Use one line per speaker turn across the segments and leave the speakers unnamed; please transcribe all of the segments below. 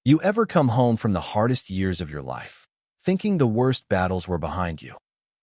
You ever come home from the hardest years of your life, thinking the worst battles were behind you,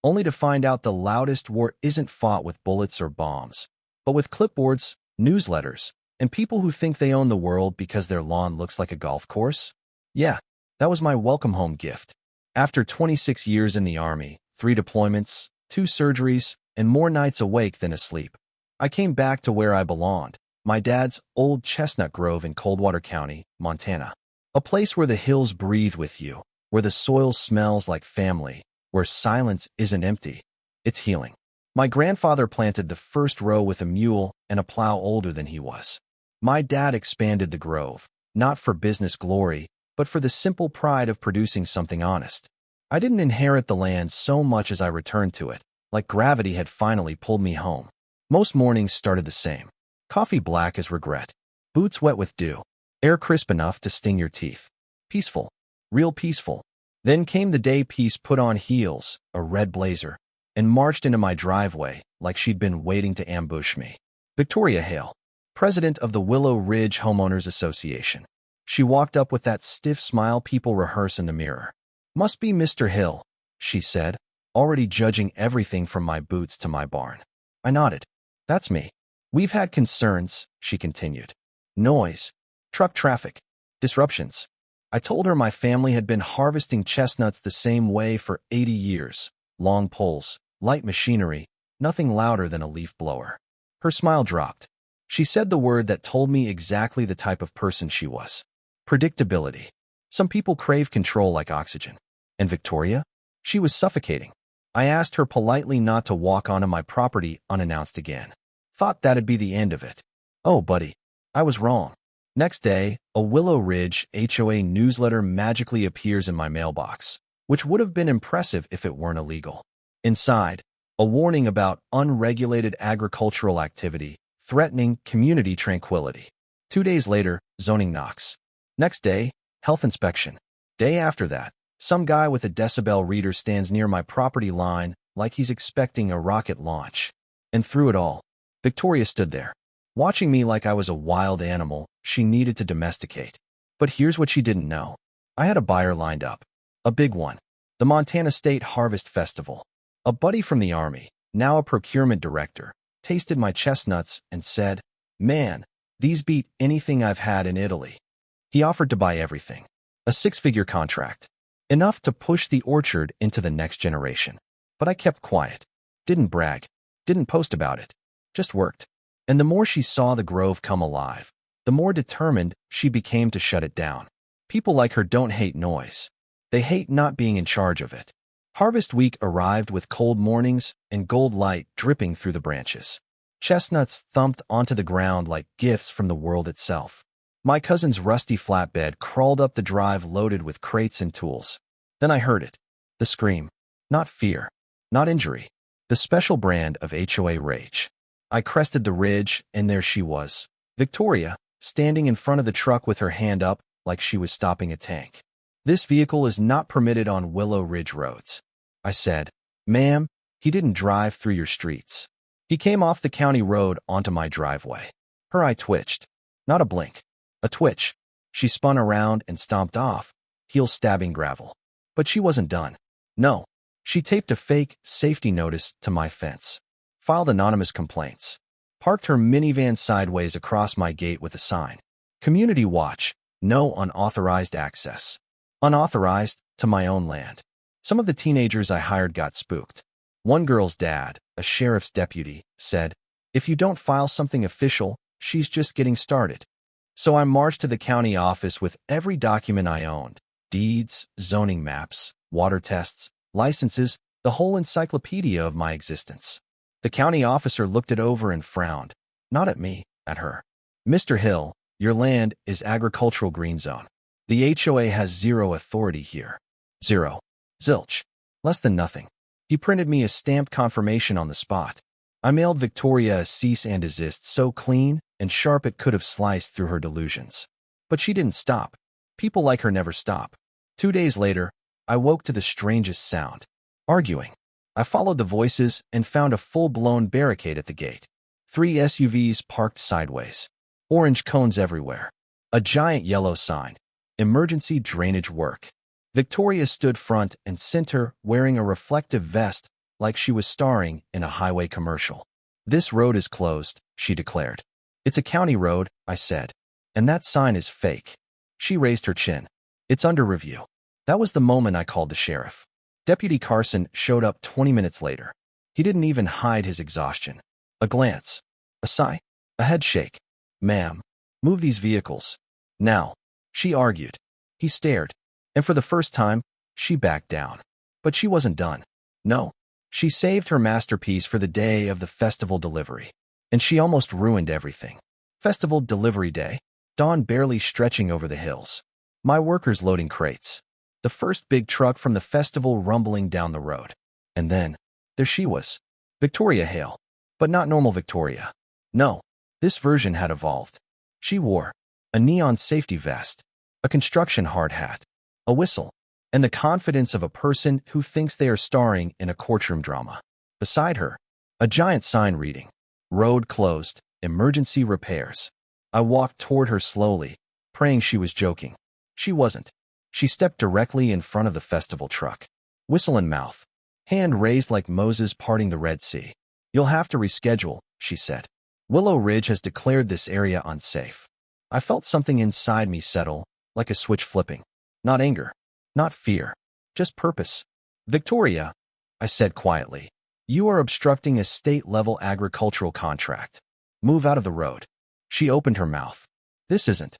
only to find out the loudest war isn't fought with bullets or bombs, but with clipboards, newsletters, and people who think they own the world because their lawn looks like a golf course? Yeah, that was my welcome home gift. After 26 years in the Army, 3 deployments, 2 surgeries, and more nights awake than asleep, I came back to where I belonged, my dad's old Chestnut Grove in Coldwater County, Montana. A place where the hills breathe with you, where the soil smells like family, where silence isn't empty. It's healing. My grandfather planted the first row with a mule and a plow older than he was. My dad expanded the grove, not for business glory, but for the simple pride of producing something honest. I didn't inherit the land so much as I returned to it, like gravity had finally pulled me home. Most mornings started the same. Coffee black as regret, boots wet with dew, air crisp enough to sting your teeth. Peaceful. Real peaceful. Then came the day Peace put on heels, a red blazer, and marched into my driveway like she'd been waiting to ambush me. Victoria Hale, president of the Willow Ridge Homeowners Association. She walked up with that stiff smile people rehearse in the mirror. "Must be Mr. Hill," she said, already judging everything from my boots to my barn. I nodded. "That's me." "We've had concerns," she continued. "Noise. Truck traffic. Disruptions." I told her my family had been harvesting chestnuts the same way for 80 years. Long poles, light machinery, nothing louder than a leaf blower. Her smile dropped. She said the word that told me exactly the type of person she was. Predictability. Some people crave control like oxygen. And Victoria? She was suffocating. I asked her politely not to walk onto my property unannounced again. Thought that'd be the end of it. Oh, buddy, I was wrong. Next day, a Willow Ridge HOA newsletter magically appears in my mailbox, which would have been impressive if it weren't illegal. Inside, a warning about unregulated agricultural activity threatening community tranquility. 2 days later, zoning knocks. Next day, health inspection. Day after that, some guy with a decibel reader stands near my property line like he's expecting a rocket launch. And through it all, Victoria stood there, watching me like I was a wild animal she needed to domesticate. But here's what she didn't know. I had a buyer lined up. A big one. The Montana State Harvest Festival. A buddy from the Army, now a procurement director, tasted my chestnuts and said, "Man, these beat anything I've had in Italy." He offered to buy everything. A 6-figure contract. Enough to push the orchard into the next generation. But I kept quiet. Didn't brag. Didn't post about it. Just worked. And the more she saw the grove come alive, the more determined she became to shut it down. People like her don't hate noise. They hate not being in charge of it. Harvest week arrived with cold mornings and gold light dripping through the branches. Chestnuts thumped onto the ground like gifts from the world itself. My cousin's rusty flatbed crawled up the drive loaded with crates and tools. Then I heard it. The scream. Not fear. Not injury. The special brand of HOA rage. I crested the ridge, and there she was. Victoria, standing in front of the truck with her hand up like she was stopping a tank. "This vehicle is not permitted on Willow Ridge roads," I said. "Ma'am, he didn't drive through your streets. He came off the county road onto my driveway." Her eye twitched. Not a blink. A twitch. She spun around and stomped off, heels stabbing gravel. But she wasn't done. No. She taped a fake safety notice to my fence. Filed anonymous complaints. Parked her minivan sideways across my gate with a sign. Community watch. No unauthorized access. Unauthorized to my own land. Some of the teenagers I hired got spooked. One girl's dad, a sheriff's deputy, said, "If you don't file something official, she's just getting started." So I marched to the county office with every document I owned. Deeds, zoning maps, water tests, licenses, the whole encyclopedia of my existence. The county officer looked it over and frowned. Not at me, at her. "Mr. Hill, your land is agricultural green zone. The HOA has zero authority here." Zero. Zilch. Less than nothing. He printed me a stamped confirmation on the spot. I mailed Victoria a cease and desist so clean and sharp it could have sliced through her delusions. But she didn't stop. People like her never stop. 2 days later, I woke to the strangest sound. Arguing. I followed the voices and found a full-blown barricade at the gate. 3 SUVs parked sideways. Orange cones everywhere. A giant yellow sign. emergency drainage work. Victoria stood front and center, wearing a reflective vest like she was starring in a highway commercial. "This road is closed," she declared. "It's a county road," I said. "And that sign is fake." She raised her chin. "It's under review." That was the moment I called the sheriff. Deputy Carson showed up 20 minutes later. He didn't even hide his exhaustion. A glance, a sigh, a head shake. "Ma'am, move these vehicles. Now," she argued. He stared, and for the first time, she backed down. But she wasn't done. No. She saved her masterpiece for the day of the festival delivery. And she almost ruined everything. Festival delivery day, dawn barely stretching over the hills. My workers loading crates. The first big truck from the festival rumbling down the road. And then, there she was. Victoria Hale. But not normal Victoria. No, this version had evolved. She wore a neon safety vest, a construction hard hat, a whistle, and the confidence of a person who thinks they are starring in a courtroom drama. Beside her, a giant sign reading, "Road closed, emergency repairs." I walked toward her slowly, praying she was joking. She wasn't. She stepped directly in front of the festival truck, whistle in mouth, hand raised like Moses parting the Red Sea. "You'll have to reschedule," she said. "Willow Ridge has declared this area unsafe." I felt something inside me settle, like a switch flipping. Not anger, not fear, just purpose. "Victoria," I said quietly, "you are obstructing a state-level agricultural contract. Move out of the road." She opened her mouth. "This isn't."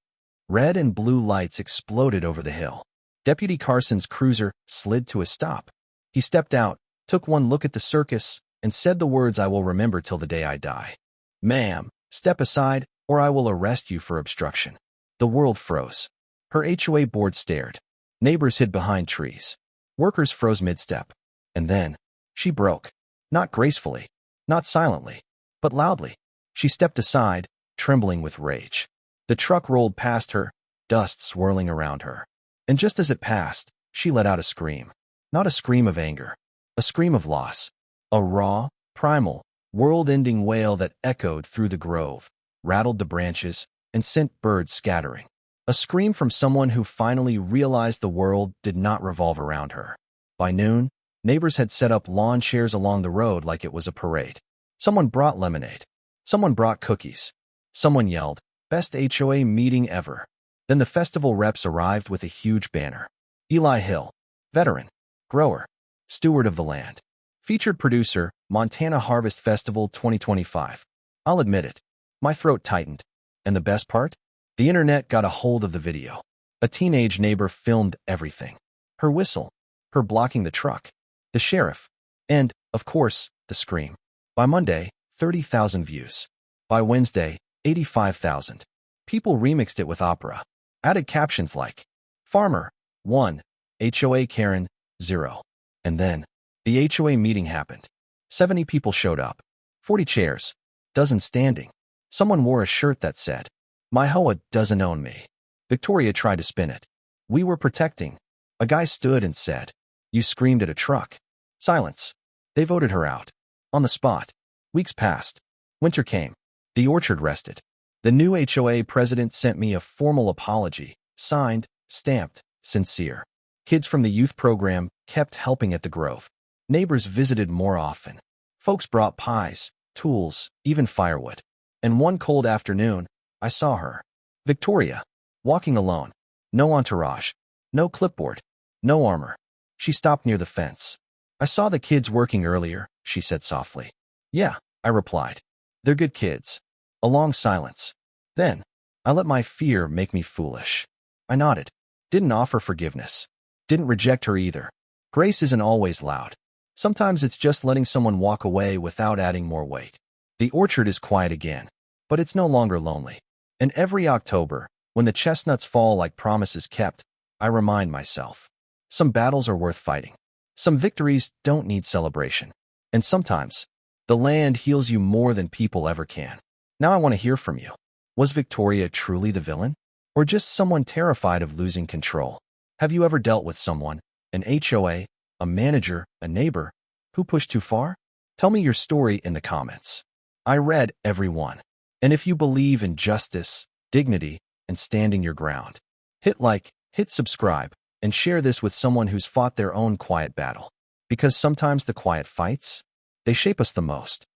Red and blue lights exploded over the hill. Deputy Carson's cruiser slid to a stop. He stepped out, took one look at the circus, and said the words I will remember till the day I die. "Ma'am, step aside, or I will arrest you for obstruction." The world froze. Her HOA board stared. Neighbors hid behind trees. Workers froze mid-step. And then, she broke. Not gracefully, not silently, but loudly. She stepped aside, trembling with rage. The truck rolled past her, dust swirling around her. And just as it passed, she let out a scream. Not a scream of anger, a scream of loss. A raw, primal, world-ending wail that echoed through the grove, rattled the branches, and sent birds scattering. A scream from someone who finally realized the world did not revolve around her. By noon, neighbors had set up lawn chairs along the road like it was a parade. Someone brought lemonade. Someone brought cookies. Someone yelled, "Best HOA meeting ever." Then the festival reps arrived with a huge banner. Eli Hill, veteran, grower, steward of the land. Featured producer, Montana Harvest Festival 2025. I'll admit it. My throat tightened. And the best part? The internet got a hold of the video. A teenage neighbor filmed everything. Her whistle, her blocking the truck, the sheriff, and, of course, the scream. By Monday, 30,000 views. By Wednesday, 85,000. People remixed it with opera. Added captions like, "Farmer, 1. HOA Karen, 0. And then, the HOA meeting happened. 70 people showed up. 40 chairs. Dozens standing. Someone wore a shirt that said, "My HOA doesn't own me." Victoria tried to spin it. "We were protecting." A guy stood and said, "You screamed at a truck." Silence. They voted her out. On the spot. Weeks passed. Winter came. The orchard rested. The new HOA president sent me a formal apology, signed, stamped, sincere. Kids from the youth program kept helping at the Grove. Neighbors visited more often. Folks brought pies, tools, even firewood. And one cold afternoon, I saw her. Victoria. Walking alone. No entourage. No clipboard. No armor. She stopped near the fence. "I saw the kids working earlier," she said softly. "Yeah," I replied. "They're good kids." A long silence. Then, I let my fear make me foolish. I nodded. Didn't offer forgiveness. Didn't reject her either. Grace isn't always loud. Sometimes it's just letting someone walk away without adding more weight. The orchard is quiet again, but it's no longer lonely. And every October, when the chestnuts fall like promises kept, I remind myself. Some battles are worth fighting. Some victories don't need celebration. And sometimes, the land heals you more than people ever can. Now I want to hear from you. Was Victoria truly the villain? Or just someone terrified of losing control? Have you ever dealt with someone, an HOA, a manager, a neighbor, who pushed too far? Tell me your story in the comments. I read every one. And if you believe in justice, dignity, and standing your ground, hit like Hit subscribe and share this with someone who's fought their own quiet battle. Because sometimes the quiet fights, they shape us the most.